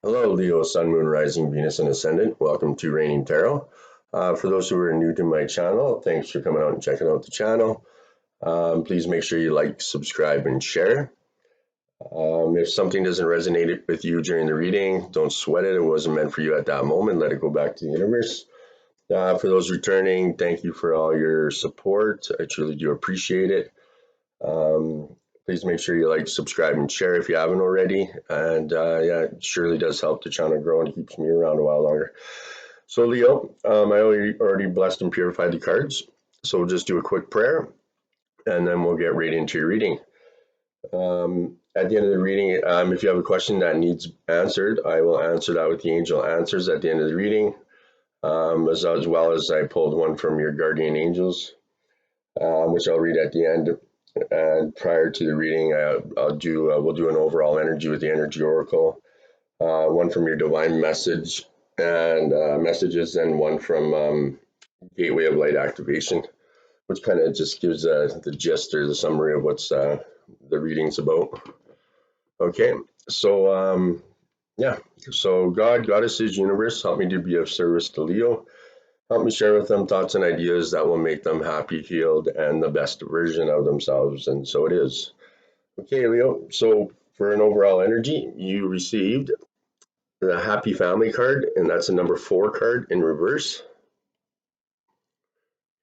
Hello, Leo, Sun, Moon, Rising, Venus, and Ascendant. Welcome to Reigning Tarot. For those who are new to my channel, thanks for coming out and checking out the channel. Please make sure you like, subscribe, and share. If something doesn't resonate with you during the reading, don't sweat it. It wasn't meant for you at that moment. Let it go back to the universe. For those returning, thank you for all your support. I truly do appreciate it. Please make sure you like, subscribe, and share if you haven't already. And yeah, it surely does help the channel grow and keeps me around a while longer. So Leo, I already blessed and purified the cards. So we'll just do a quick prayer and then we'll get right into your reading. At the end of the reading, if you have a question that needs answered, I will answer that with the angel answers at the end of the reading, as well as I pulled one from your guardian angels, which I'll read at the end. And prior to the reading, we'll do an overall energy with the energy oracle, one from your divine message and messages, and one from Gateway of Light activation, which kind of just gives the gist or the summary of what's the reading's about. Okay, so yeah, so God, Goddesses, Universe, help me to be of service to Leo. Help me share with them thoughts and ideas that will make them happy, healed, and the best version of themselves. And so it is. Okay, Leo. So for an overall energy, you received the Happy Family card, and that's a number 4 card in reverse.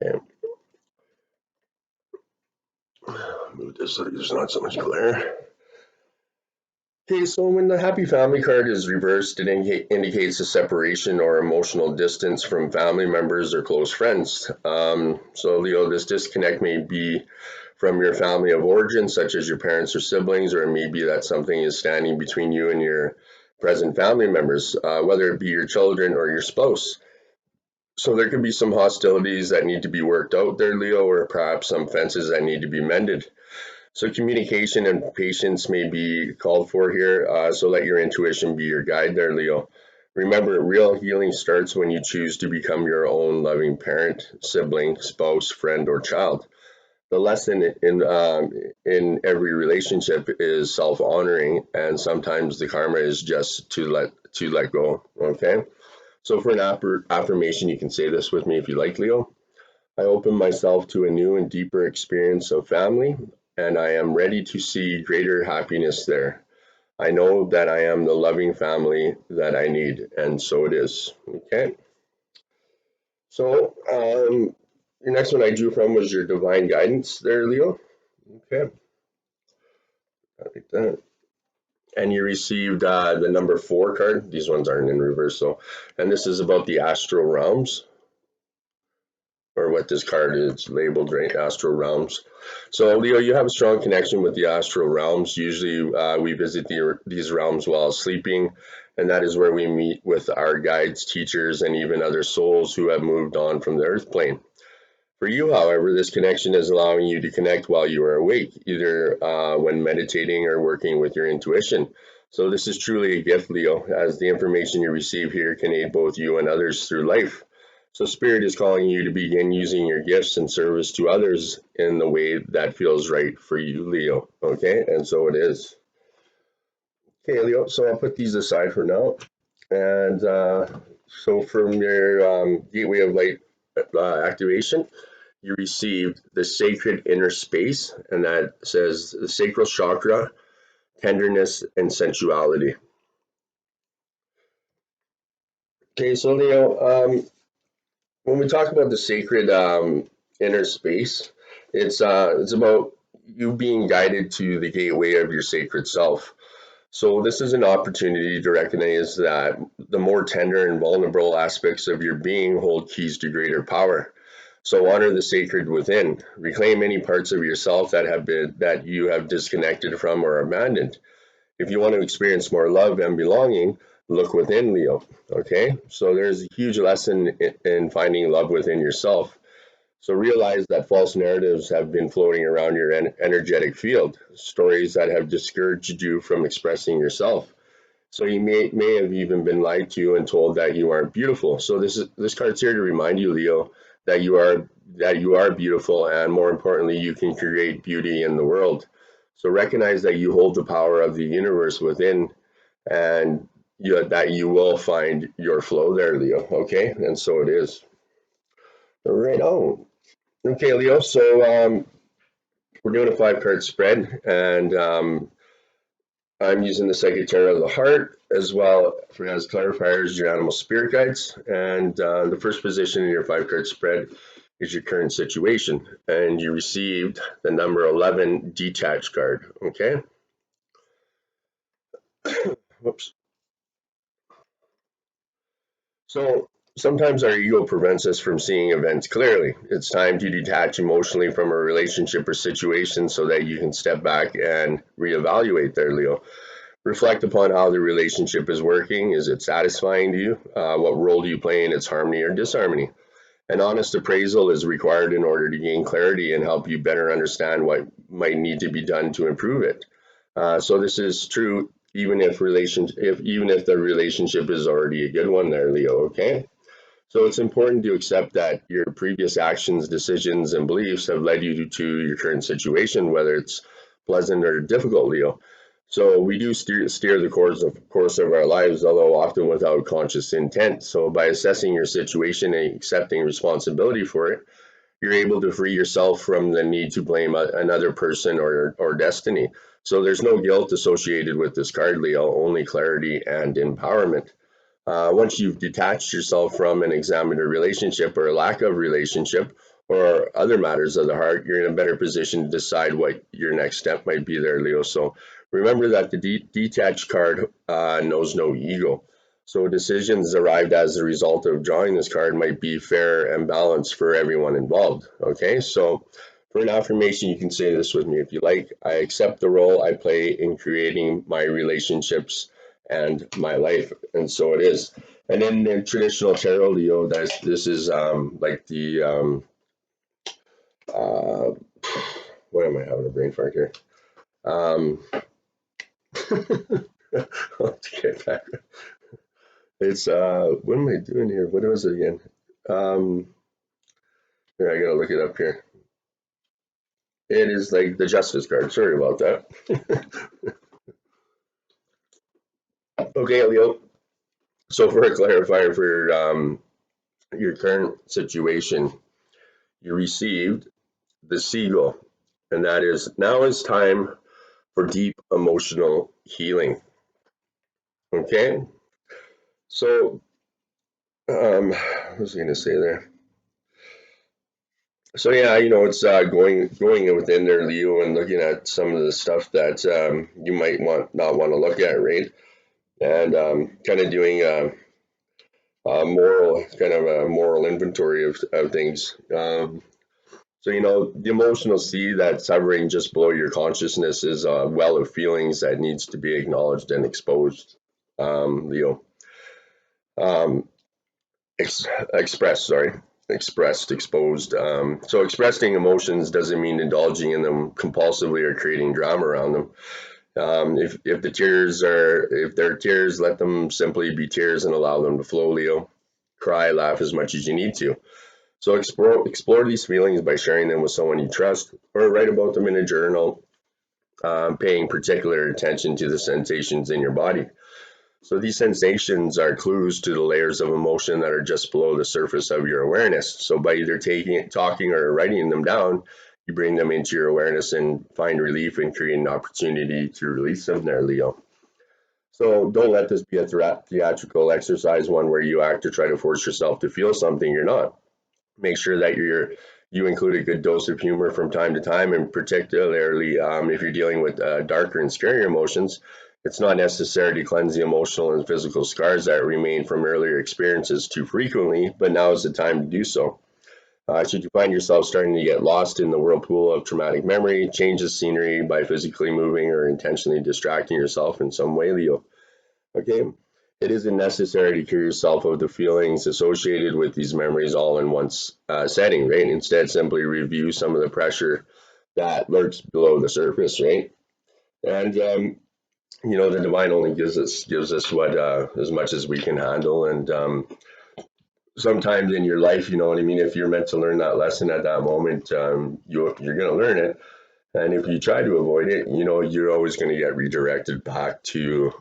Okay. Move this so there's not so much glare. Okay, so when the Happy Family card is reversed, it indicates a separation or emotional distance from family members or close friends. So Leo, this disconnect may be from your family of origin, such as your parents or siblings, or it may be that something is standing between you and your present family members, whether it be your children or your spouse. So there could be some hostilities that need to be worked out there, Leo, or perhaps some fences that need to be mended. So communication and patience may be called for here, so let your intuition be your guide there, Leo. Remember, real healing starts when you choose to become your own loving parent, sibling, spouse, friend, or child. The lesson in every relationship is self-honoring, and sometimes the karma is just to let go. Okay. So for an affirmation, you can say this with me if you like, Leo. I open myself to a new and deeper experience of family, and I am ready to see greater happiness there. I know that I am the loving family that I need, and so it is. Okay. So your next one I drew from was your divine guidance there, Leo. Okay, like that. And you received the number 4 card. These ones aren't in reverse, so. And this is about the astral realms, or what this card is labeled, right? Astral realms. So Leo, you have a strong connection with the astral realms. Usually we visit these realms while sleeping, and that is where we meet with our guides, teachers, and even other souls who have moved on from the earth plane. For you, however, this connection is allowing you to connect while you are awake, either when meditating or working with your intuition. So this is truly a gift, Leo, as the information you receive here can aid both you and others through life. So Spirit is calling you to begin using your gifts and service to others in the way that feels right for you, Leo. Okay, and so it is. Okay, Leo, so I'll put these aside for now. And so from your Gateway of Light activation, you received the sacred inner space, and that says the sacral chakra, tenderness, and sensuality. Okay, so Leo, when we talk about the sacred inner space, it's about you being guided to the gateway of your sacred self. So this is an opportunity to recognize that the more tender and vulnerable aspects of your being hold keys to greater power. So honor the sacred within. Reclaim any parts of yourself that you have disconnected from or abandoned. If you want to experience more love and belonging, look within, Leo. Okay? So there's a huge lesson in finding love within yourself. So realize that false narratives have been floating around your energetic field, stories that have discouraged you from expressing yourself. So you may have even been lied to and told that you aren't beautiful. So this card's here to remind you, Leo, that you are beautiful, and more importantly, you can create beauty in the world. So recognize that you hold the power of the universe within, and that you will find your flow there, Leo. Okay, and so it is. Right on. Okay, Leo. So we're doing a 5 card spread, and I'm using the Secretary of the Heart as well for as clarifiers, your animal spirit guides, and the first position in your 5 card spread is your current situation, and you received the number 11 detached card. Okay. Whoops. So sometimes our ego prevents us from seeing events clearly. It's time to detach emotionally from a relationship or situation so that you can step back and reevaluate there, Leo. Reflect upon how the relationship is working. Is it satisfying to you? What role do you play in its harmony or disharmony? An honest appraisal is required in order to gain clarity and help you better understand what might need to be done to improve it. So this is true even if the relationship is already a good one there, Leo. Okay. So it's important to accept that your previous actions, decisions, and beliefs have led you to your current situation, whether it's pleasant or difficult, Leo. So we do steer the course of our lives, although often without conscious intent. So by assessing your situation and accepting responsibility for it, you're able to free yourself from the need to blame another person or destiny. So there's no guilt associated with this card, Leo, only clarity and empowerment. Once you've detached yourself from and examined a relationship or a lack of relationship or other matters of the heart, you're in a better position to decide what your next step might be there, Leo. So remember that the detached card knows no ego. So decisions arrived as a result of drawing this card might be fair and balanced for everyone involved. Okay, so for an affirmation, you can say this with me if you like. I accept the role I play in creating my relationships and my life, and so it is. And in the traditional tarot, Leo, this is like the uh, what am I having a brain fart here? Let's get back. It's what am I doing here? What was it again? Um, Here, I gotta look it up here. It is like the justice card. Sorry about that. Okay, Leo. So for a clarifier for your current situation, you received the seagull, and that is now is time for deep emotional healing. Okay, so what was I going to say there? So yeah, it's going within there, Leo, and looking at some of the stuff that you might not want to look at, right? And kind of doing a moral inventory of things. So, the emotional sea that's hovering just below your consciousness is a well of feelings that needs to be acknowledged and exposed, Leo. Um, Expressed, sorry. Expressed, exposed. So expressing emotions doesn't mean indulging in them compulsively or creating drama around them. If they're tears, let them simply be tears and allow them to flow, Leo. Cry, laugh as much as you need to. So explore these feelings by sharing them with someone you trust, or write about them in a journal, paying particular attention to the sensations in your body. So these sensations are clues to the layers of emotion that are just below the surface of your awareness. So by either talking, or writing them down, you bring them into your awareness and find relief and create an opportunity to release them there, Leo. So don't let this be a theatrical exercise, one where you act to try to force yourself to feel something you're not. Make sure that you include a good dose of humor from time to time, and particularly if you're dealing with darker and scarier emotions. It's not necessary to cleanse the emotional and physical scars that remain from earlier experiences too frequently, but now is the time to do so. Should you find yourself starting to get lost in the whirlpool of traumatic memory, change the scenery by physically moving or intentionally distracting yourself in some way, Leo. Okay, it isn't necessary to cure yourself of the feelings associated with these memories all in one setting, right? Instead, simply review some of the pressure that lurks below the surface, right? And the divine only gives us what as much as we can handle, and sometimes in your life, you know what I mean. If you're meant to learn that lesson at that moment, you're going to learn it, and if you try to avoid it, you're always going to get redirected back to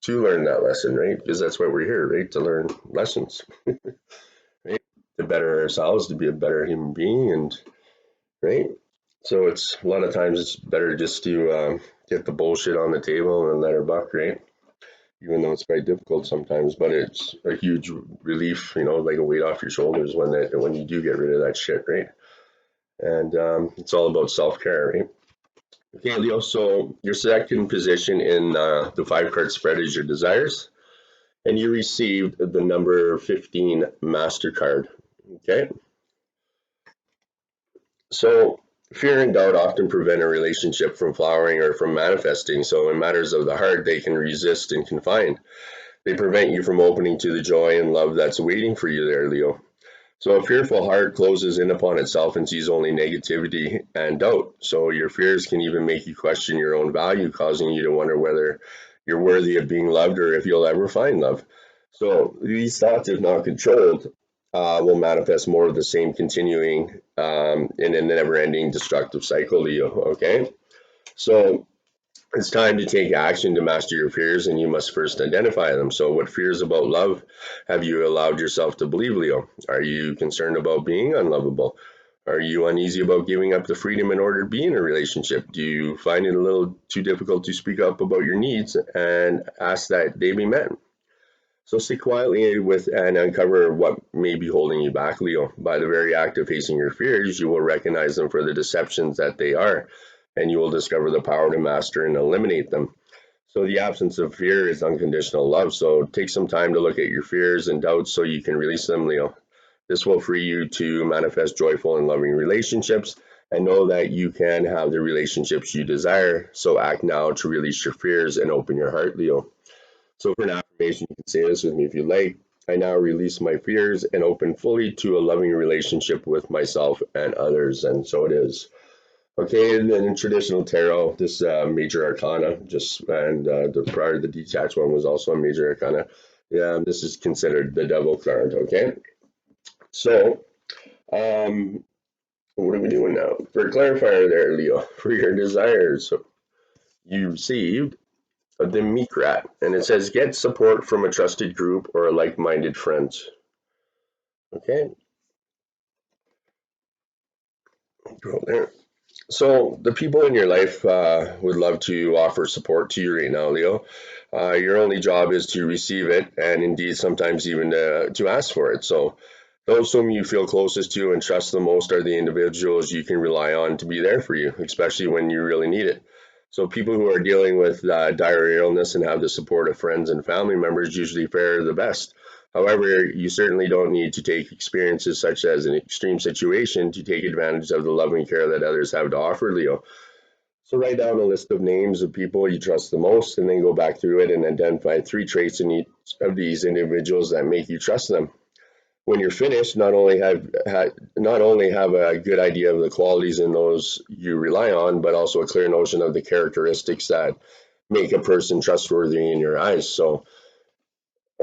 to learn that lesson, right? Because that's why we're here, right? To learn lessons, right? To better ourselves, to be a better human being, and right. So it's a lot of times it's better just to get the bullshit on the table and let her buck, right? Even though it's quite difficult sometimes, but it's a huge relief, like a weight off your shoulders when you do get rid of that shit, right? And it's all about self care, right? Okay, Leo. So your second position in the 5 card spread is your desires, and you received the number 15 Mastercard. Okay, so fear and doubt often prevent a relationship from flowering or from manifesting. So in matters of the heart, they can resist and confine. They prevent you from opening to the joy and love that's waiting for you there, Leo. So a fearful heart closes in upon itself and sees only negativity and doubt. So your fears can even make you question your own value, causing you to wonder whether you're worthy of being loved or if you'll ever find love. So these thoughts, if not controlled, will manifest more of the same, continuing in a never-ending destructive cycle, Leo. Okay, so it's time to take action to master your fears, and you must first identify them. So, what fears about love have you allowed yourself to believe, Leo? Are you concerned about being unlovable? Are you uneasy about giving up the freedom in order to be in a relationship? Do you find it a little too difficult to speak up about your needs and ask that they be met? So sit quietly with and uncover what may be holding you back, Leo. By the very act of facing your fears, you will recognize them for the deceptions that they are, and you will discover the power to master and eliminate them. So the absence of fear is unconditional love. So take some time to look at your fears and doubts so you can release them, Leo. This will free you to manifest joyful and loving relationships and know that you can have the relationships you desire. So act now to release your fears and open your heart, Leo. So for an affirmation, you can say this with me if you like. I now release my fears and open fully to a loving relationship with myself and others. And so it is. Okay, and then in traditional tarot, this major arcana, the prior the detached one was also a major arcana. Yeah, this is considered the devil card. Okay, so what are we doing now? For a clarifier there, Leo, for your desires, so you received the meek rat, and it says get support from a trusted group or a like-minded friend. Okay, go there. So the people in your life would love to offer support to you right now, Leo. Your only job is to receive it, and indeed sometimes even to ask for it. So those whom you feel closest to and trust the most are the individuals you can rely on to be there for you, especially when you really need it. So people who are dealing with dire illness and have the support of friends and family members usually fare the best. However, you certainly don't need to take experiences such as an extreme situation to take advantage of the loving care that others have to offer, Leo. So write down a list of names of people you trust the most and then go back through it and identify 3 traits in each of these individuals that make you trust them. When you're finished, not only have a good idea of the qualities in those you rely on, but also a clear notion of the characteristics that make a person trustworthy in your eyes. So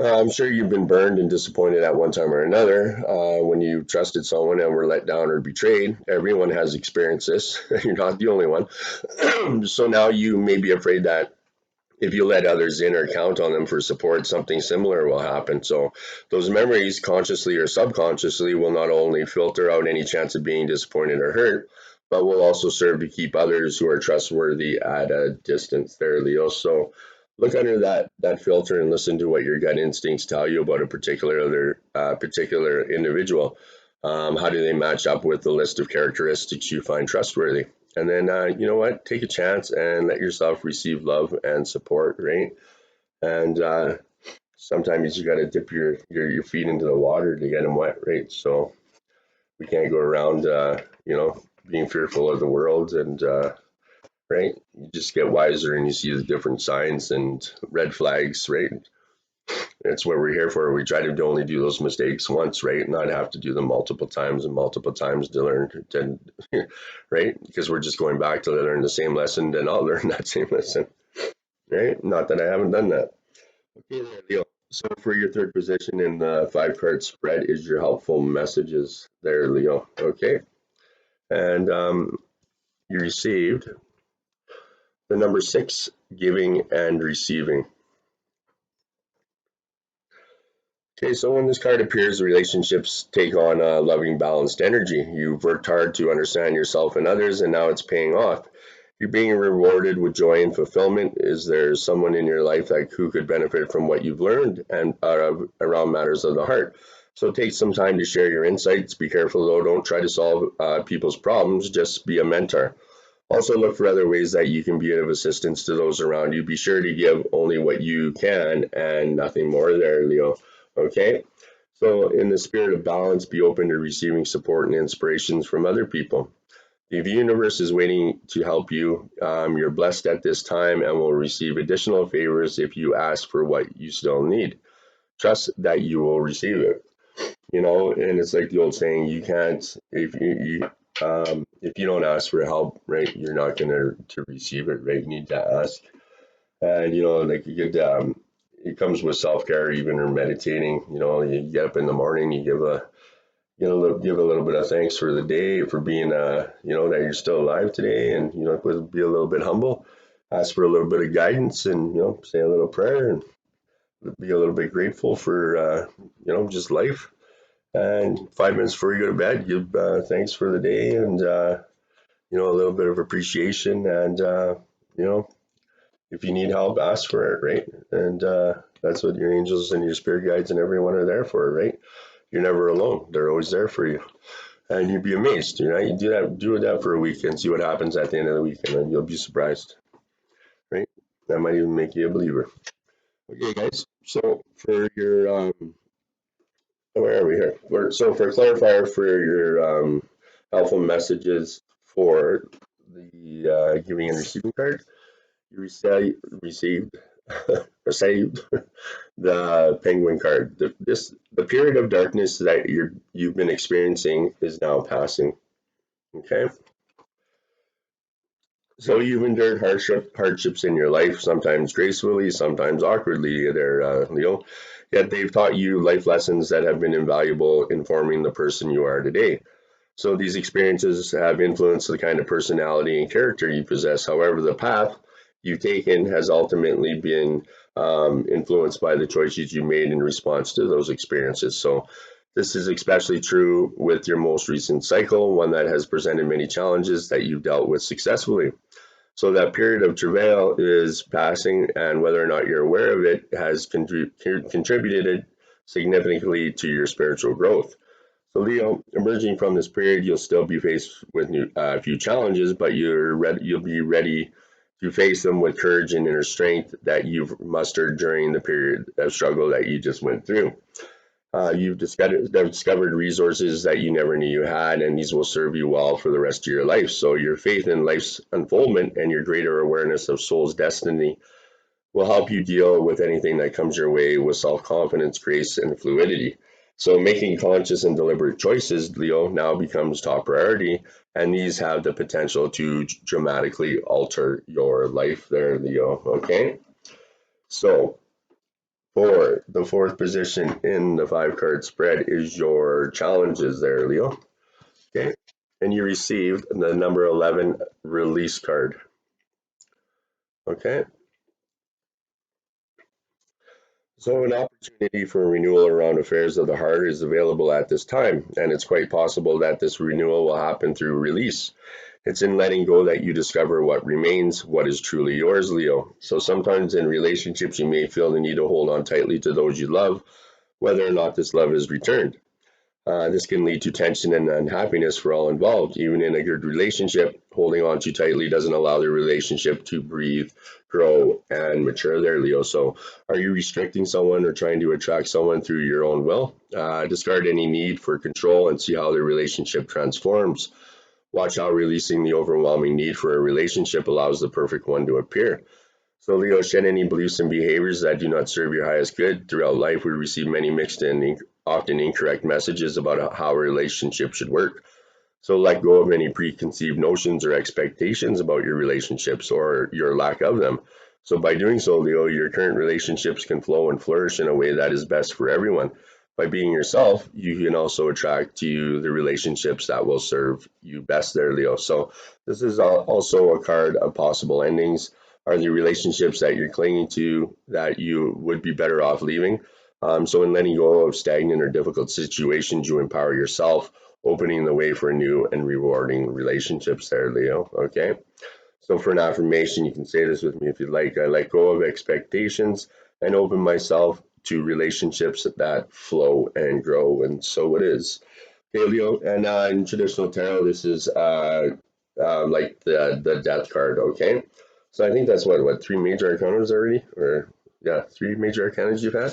I'm sure you've been burned and disappointed at one time or another when you trusted someone and were let down or betrayed. Everyone has experienced this. You're not the only one. So now you may be afraid that if you let others in or count on them for support, something similar will happen. So those memories, consciously or subconsciously, will not only filter out any chance of being disappointed or hurt, but will also serve to keep others who are trustworthy at a distance there, Leo. So look under that filter and listen to what your gut instincts tell you about a particular individual. How do they match up with the list of characteristics you find trustworthy? And then, you know what? Take a chance and let yourself receive love and support, right? And sometimes you got to dip your feet into the water to get them wet, right? So we can't go around, being fearful of the world and, right? You just get wiser and you see the different signs and red flags, right? That's what we're here for. We try to only do those mistakes once, right? Not have to do them multiple times and multiple times to learn, right? Because we're just going back to learn the same lesson, then I'll learn that same lesson, right? Not that I haven't done that. Okay, there, Leo. So for your third position in the 5 card spread is your helpful messages there, Leo. Okay, and you received the number 6, giving and receiving. Okay, so when this card appears, relationships take on a loving, balanced energy. You've worked hard to understand yourself and others, and now it's paying off. You're being rewarded with joy and fulfillment. Is there someone in your life who could benefit from what you've learned and around matters of the heart? So take some time to share your insights. Be careful though, don't try to solve people's problems, just be a mentor. Also, look for other ways that you can be of assistance to those around you. Be sure to give only what you can and nothing more there, Leo. Okay? So, in the spirit of balance, be open to receiving support and inspirations from other people. The universe is waiting to help you. You're blessed at this time and will receive additional favors if you ask for what you still need. Trust that you will receive it. And it's like the old saying, you can't if you don't ask for help, right, you're not gonna to receive it, right? You need to ask. And like you could it comes with self-care, even or meditating. You get up in the morning, you give a little bit of thanks for the day, for being that you're still alive today, and be a little bit humble, ask for a little bit of guidance, and say a little prayer, and be a little bit grateful for just life. And 5 minutes before you go to bed, give thanks for the day, and a little bit of appreciation. And if you need help, ask for it, right? And that's what your angels and your spirit guides and everyone are there for, right? You're never alone. They're always there for you. And you'd be amazed. You do that for a week and see what happens at the end of the week, and then you'll be surprised, right? That might even make you a believer. Okay, guys. So for your where are we here? So for a clarifier for your alpha messages for the giving and receiving card, you received received the penguin card. The period of darkness that you've been experiencing is now passing. Okay. So you've endured hardships in your life, sometimes gracefully, sometimes awkwardly, there, Leo. Yet they've taught you life lessons that have been invaluable in forming the person you are today. So these experiences have influenced the kind of personality and character you possess. However, the path you've taken has ultimately been influenced by the choices you made in response to those experiences. So this is especially true with your most recent cycle, one that has presented many challenges that you've dealt with successfully. So that period of travail is passing, and whether or not you're aware of it has contributed significantly to your spiritual growth. So Leo, emerging from this period, you'll still be faced with a few challenges, but you'll be ready to face them with courage and inner strength that you've mustered during the period of struggle that you just went through. You've discovered resources that you never knew you had, and these will serve you well for the rest of your life. So your faith in life's unfoldment and your greater awareness of soul's destiny will help you deal with anything that comes your way with self-confidence, grace, and fluidity. So making conscious and deliberate choices, Leo, now becomes top priority, and these have the potential to dramatically alter your life there, Leo. Okay? So for the fourth position in the 5 card spread is your challenges there, Leo. Okay? And you received the number 11 release card. Okay? So an opportunity for renewal around affairs of the heart is available at this time, and it's quite possible that this renewal will happen through release. It's in letting go that you discover what remains, what is truly yours, Leo. So sometimes in relationships, you may feel the need to hold on tightly to those you love, whether or not this love is returned. This can lead to tension and unhappiness for all involved. Even in a good relationship, holding on too tightly doesn't allow the relationship to breathe, grow, and mature there, Leo. So, are you restricting someone or trying to attract someone through your own will? Discard any need for control and see how the relationship transforms. Watch how releasing the overwhelming need for a relationship allows the perfect one to appear. So, Leo, shed any beliefs and behaviors that do not serve your highest good. Throughout life, we receive many mixed and often incorrect messages about how a relationship should work. So, let go of any preconceived notions or expectations about your relationships or your lack of them. So, by doing so, Leo, your current relationships can flow and flourish in a way that is best for everyone. By being yourself, you can also attract to you the relationships that will serve you best there, Leo. So, this is also a card of possible endings. Are the relationships that you're clinging to that you would be better off leaving? So in letting go of stagnant or difficult situations, you empower yourself, opening the way for new and rewarding relationships there, Leo. Okay. So for an affirmation, you can say this with me if you'd like. I let go of expectations and open myself to relationships that flow and grow. And so it is. Okay, Leo. And in traditional tarot, this is like the death card. Okay. So I think that's what three major arcanas already, or yeah, three major arcanas you've had.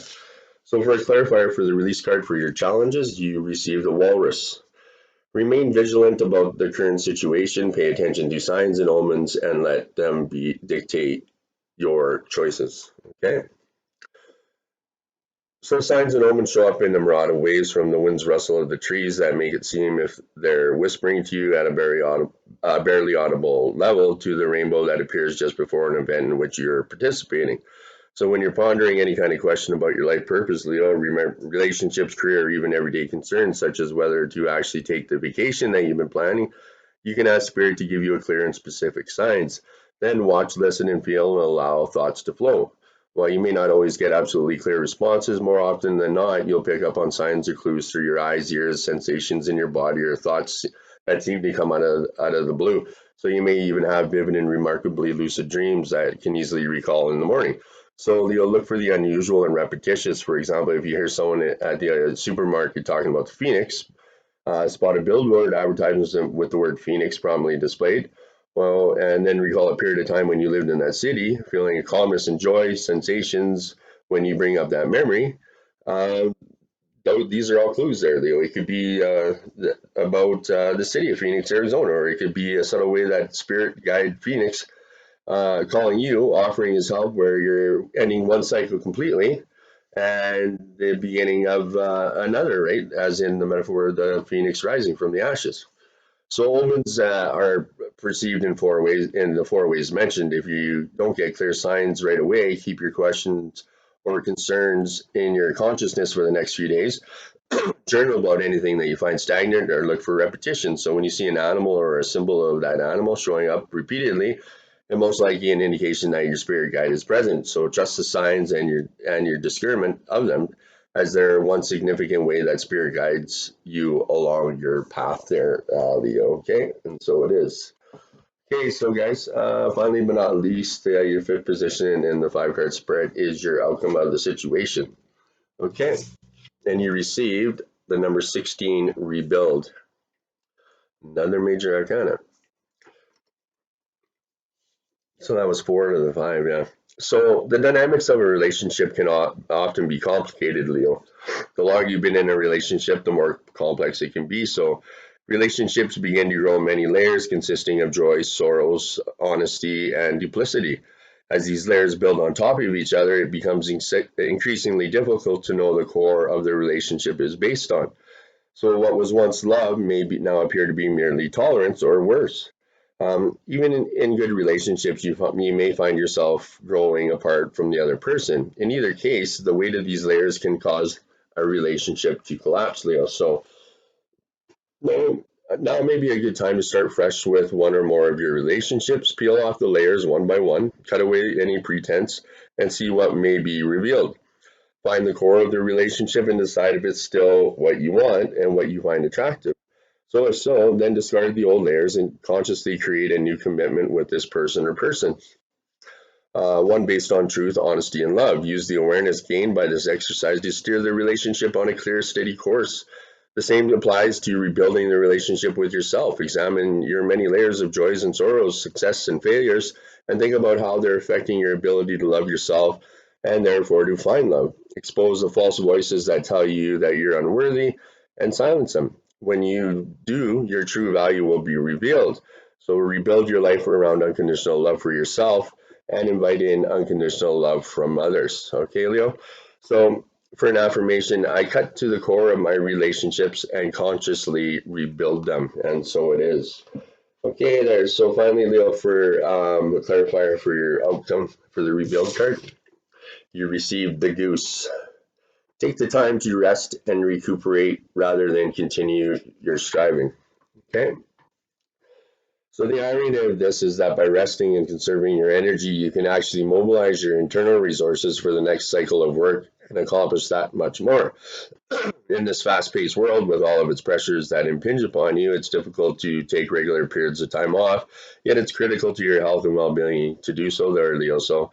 So for a clarifier for the release card for your challenges, you receive the walrus. Remain vigilant about the current situation, pay attention to signs and omens, and let them dictate your choices. Okay? So signs and omens show up in a myriad of ways, from the wind's rustle of the trees that make it seem if they're whispering to you at a barely audible level, to the rainbow that appears just before an event in which you're participating. So when you're pondering any kind of question about your life purpose, Leo, relationships, career, or even everyday concerns, such as whether to actually take the vacation that you've been planning, you can ask Spirit to give you a clear and specific signs. Then watch, listen, and feel, and allow thoughts to flow. While you may not always get absolutely clear responses, more often than not, you'll pick up on signs or clues through your eyes, ears, sensations in your body, or thoughts that seem to come out of the blue. So you may even have vivid and remarkably lucid dreams that can easily recall in the morning. So Leo, look for the unusual and repetitious. For example, if you hear someone at the supermarket talking about the phoenix, spot a billboard advertisement with the word Phoenix prominently displayed. Well, and then recall a period of time when you lived in that city, feeling a calmness and joy, sensations when you bring up that memory. Uh, these are all clues there, Leo. It could be about the city of Phoenix, Arizona, or it could be a subtle way that spirit guide Phoenix calling you, offering his help where you're ending one cycle completely and the beginning of another, right? As in the metaphor of the phoenix rising from the ashes. So omens are perceived in four ways, in the four ways mentioned. If you don't get clear signs right away, keep your questions or concerns in your consciousness for the next few days. Journal about anything that you find stagnant or look for repetition. So when you see an animal or a symbol of that animal showing up repeatedly, and most likely an indication that your spirit guide is present. So trust the signs and your discernment of them, as they're one significant way that spirit guides you along your path there, Leo. Okay, and so it is. Okay, so guys, finally but not least, your fifth position in the five card spread is your outcome of the situation. Okay, and you received the number 16, rebuild. Another major arcana. So that was 4 out of the 5, yeah. So the dynamics of a relationship can often be complicated, Leo. The longer you've been in a relationship, the more complex it can be. So relationships begin to grow in many layers consisting of joy, sorrows, honesty, and duplicity. As these layers build on top of each other, it becomes increasingly difficult to know the core of the relationship is based on. So what was once love may now appear to be merely tolerance or worse. Even in good relationships, you may find yourself growing apart from the other person. In either case, the weight of these layers can cause a relationship to collapse, Leo. So now, now may be a good time to start fresh with one or more of your relationships. Peel off the layers one by one, cut away any pretense, and see what may be revealed. Find the core of the relationship and decide if it's still what you want and what you find attractive. So if so, then discard the old layers and consciously create a new commitment with this person or person. One based on truth, honesty, and love. Use the awareness gained by this exercise to steer the relationship on a clear, steady course. The same applies to rebuilding the relationship with yourself. Examine your many layers of joys and sorrows, success and failures, and think about how they're affecting your ability to love yourself and therefore to find love. Expose the false voices that tell you that you're unworthy and silence them. When you do, your true value will be revealed. So rebuild your life around unconditional love for yourself and invite in unconditional love from others. Okay, Leo? So for an affirmation, I cut to the core of my relationships and consciously rebuild them. And so it is. Okay, there. So finally, Leo, for a clarifier for your outcome for the rebuild card, you received the goose. Take the time to rest and recuperate rather than continue your striving. Okay? So the irony of this is that by resting and conserving your energy, you can actually mobilize your internal resources for the next cycle of work and accomplish that much more. In this fast-paced world with all of its pressures that impinge upon you, it's difficult to take regular periods of time off, yet it's critical to your health and well-being to do so there, Leo. So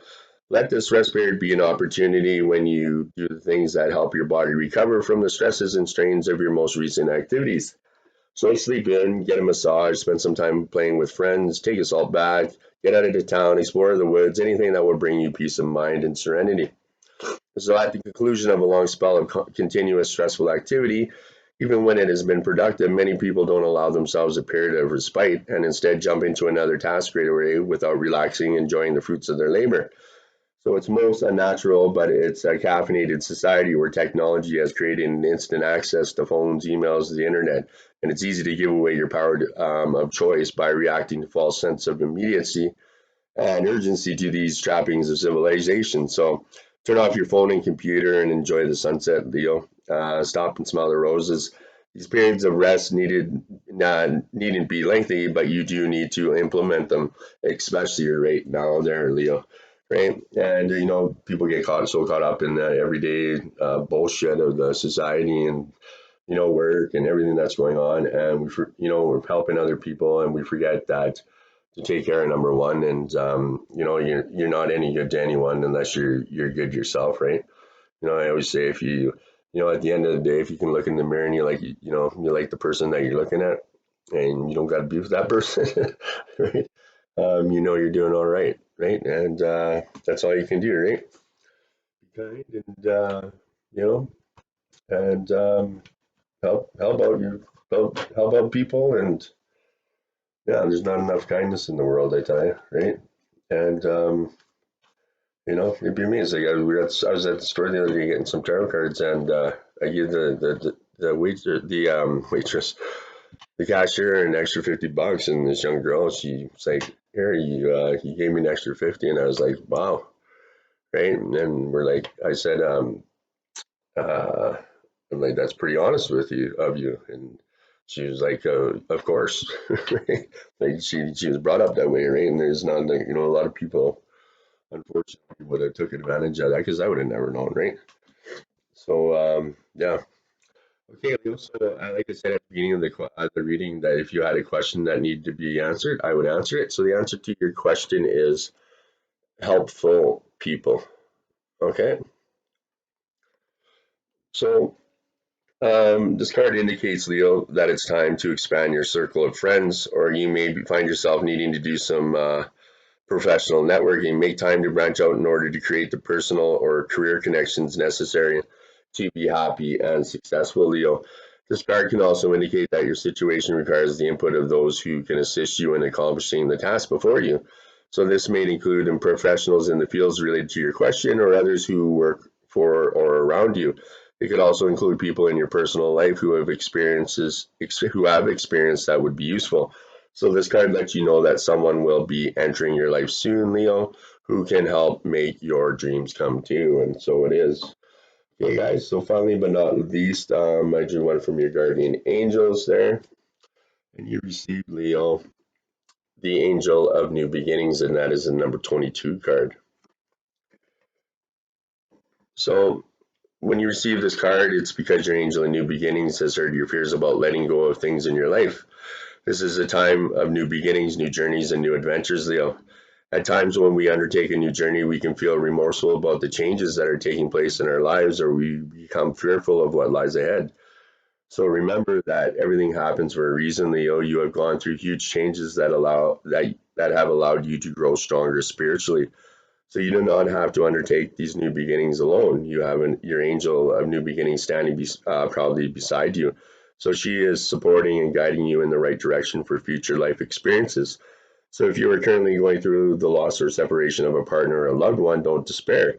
let this rest period be an opportunity when you do the things that help your body recover from the stresses and strains of your most recent activities. So sleep in, get a massage, spend some time playing with friends, take a salt bath, get out of town, explore the woods, anything that will bring you peace of mind and serenity. So at the conclusion of a long spell of continuous stressful activity, even when it has been productive, many people don't allow themselves a period of respite and instead jump into another task right away without relaxing, enjoying the fruits of their labor. So it's most unnatural, but it's a caffeinated society where technology has created an instant access to phones, emails, the internet, and it's easy to give away your power of choice by reacting to false sense of immediacy and urgency to these trappings of civilization. So turn off your phone and computer and enjoy the sunset, Leo. Stop and smell the roses. These periods of rest needn't be lengthy, but you do need to implement them, especially right now there, Leo. Right, and people get caught up in the everyday bullshit of the society and work and everything that's going on, and we're helping other people, and we forget that to take care of number one, and you're not any good to anyone unless you're good yourself, right? I always say if at the end of the day, if you can look in the mirror and you like the person that you're looking at, and you don't got to be with that person, right? You're doing all right, right? And that's all you can do, right? Be kind and you know, and help out help out people, and yeah, there's not enough kindness in the world, I tell you, right? And you'd be amazed. Like I was at the store the other day getting some tarot cards, and I gave the waitress, the cashier, an extra $50, and this young girl, she was like, "Here, you gave me an extra 50," and I was like, "Wow." Right? And then I said, uh, I'm like, "That's pretty honest of you." And she was like, "Of course." Right? Like she was brought up that way, right? And there's not like, a lot of people unfortunately would have took advantage of that because I would have never known, right? So yeah. Okay, Leo. So like I said at the beginning of the reading, that if you had a question that needed to be answered, I would answer it. So the answer to your question is helpful people. Okay. So this card indicates, Leo, that it's time to expand your circle of friends, or you may find yourself needing to do some professional networking. Make time to branch out in order to create the personal or career connections necessary to be happy and successful, Leo. This card can also indicate that your situation requires the input of those who can assist you in accomplishing the task before you. So this may include professionals in the fields related to your question, or others who work for or around you. It could also include people in your personal life who have experience that would be useful. So this card lets you know that someone will be entering your life soon, Leo, who can help make your dreams come true. And so it is. Okay, guys. So finally, but not least, I drew one from your guardian angels there, and you received, Leo, the angel of new beginnings, and that is the number 22 card. So when you receive this card, it's because your angel of new beginnings has heard your fears about letting go of things in your life. This is a time of new beginnings, new journeys, and new adventures, Leo. At times when we undertake a new journey, we can feel remorseful about the changes that are taking place in our lives, or we become fearful of what lies ahead. So remember that everything happens for a reason, Leo. You have gone through huge changes that have allowed you to grow stronger spiritually. So you do not have to undertake these new beginnings alone. You have your angel of new beginnings standing proudly beside you. So she is supporting and guiding you in the right direction for future life experiences. So if you are currently going through the loss or separation of a partner or a loved one, don't despair.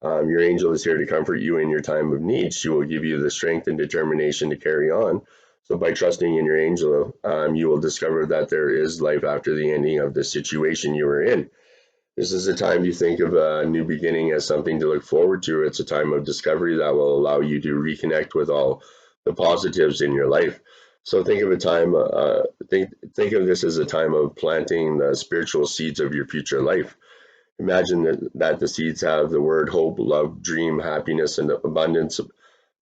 Your angel is here to comfort you in your time of need. She will give you the strength and determination to carry on. So by trusting in your angel, you will discover that there is life after the ending of the situation you are in. This is a time you think of a new beginning as something to look forward to. It's a time of discovery that will allow you to reconnect with all the positives in your life. So think of this as a time of planting the spiritual seeds of your future life. Imagine that the seeds have the word hope, love, dream, happiness, and abundance,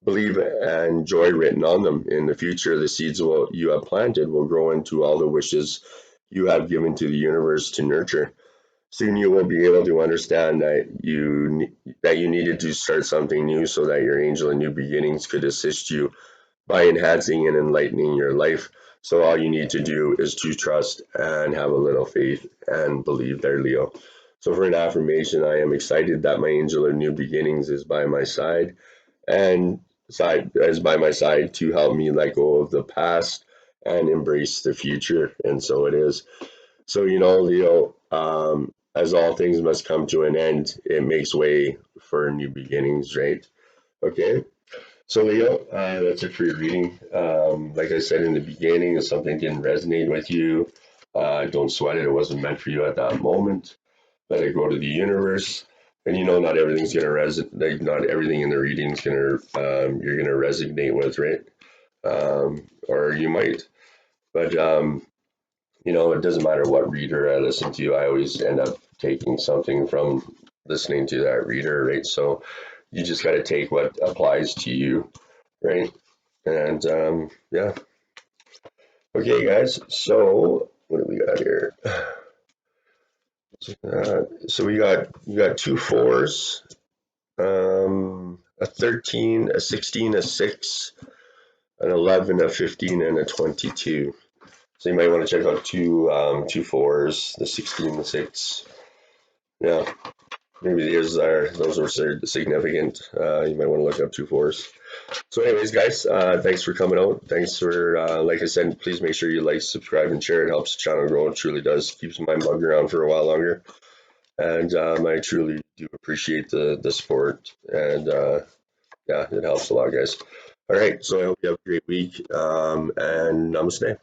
believe, and joy written on them. In the future, the seeds you have planted will grow into all the wishes you have given to the universe to nurture. Soon you will be able to understand that you needed to start something new so that your angel of new beginnings could assist you by enhancing and enlightening your life. So all you need to do is to trust and have a little faith and believe there, Leo. So for an affirmation, I am excited that my angel of new beginnings is by my side and is by my side to help me let go of the past and embrace the future. And so it is. So, Leo, as all things must come to an end, it makes way for new beginnings, right? Okay. So, Leo, that's it for your reading. Like I said in the beginning, if something didn't resonate with you, don't sweat it. It wasn't meant for you at that moment. Let it go to the universe. And not everything's gonna resonate. Not everything in the reading's gonna you're gonna resonate with, right? Or you might, but it doesn't matter what reader I listen to. I always end up taking something from listening to that reader, right? So you just got to take what applies to you, right? And yeah. Okay, guys. So what do we got here? So you got two fours, a 13, a 16, a 6, an 11, a 15, and a 22. So you might want to check out two fours, the 16, the 6. Yeah, maybe those are significant. You might want to look up two fours. So anyways, guys, thanks for coming out. Thanks for, like I said, please make sure you like, subscribe, and share. It helps the channel grow. It truly does. Keeps my mug around for a while longer. And I truly do appreciate the support. And yeah, it helps a lot, guys. All right, so I hope you have a great week. And namaste.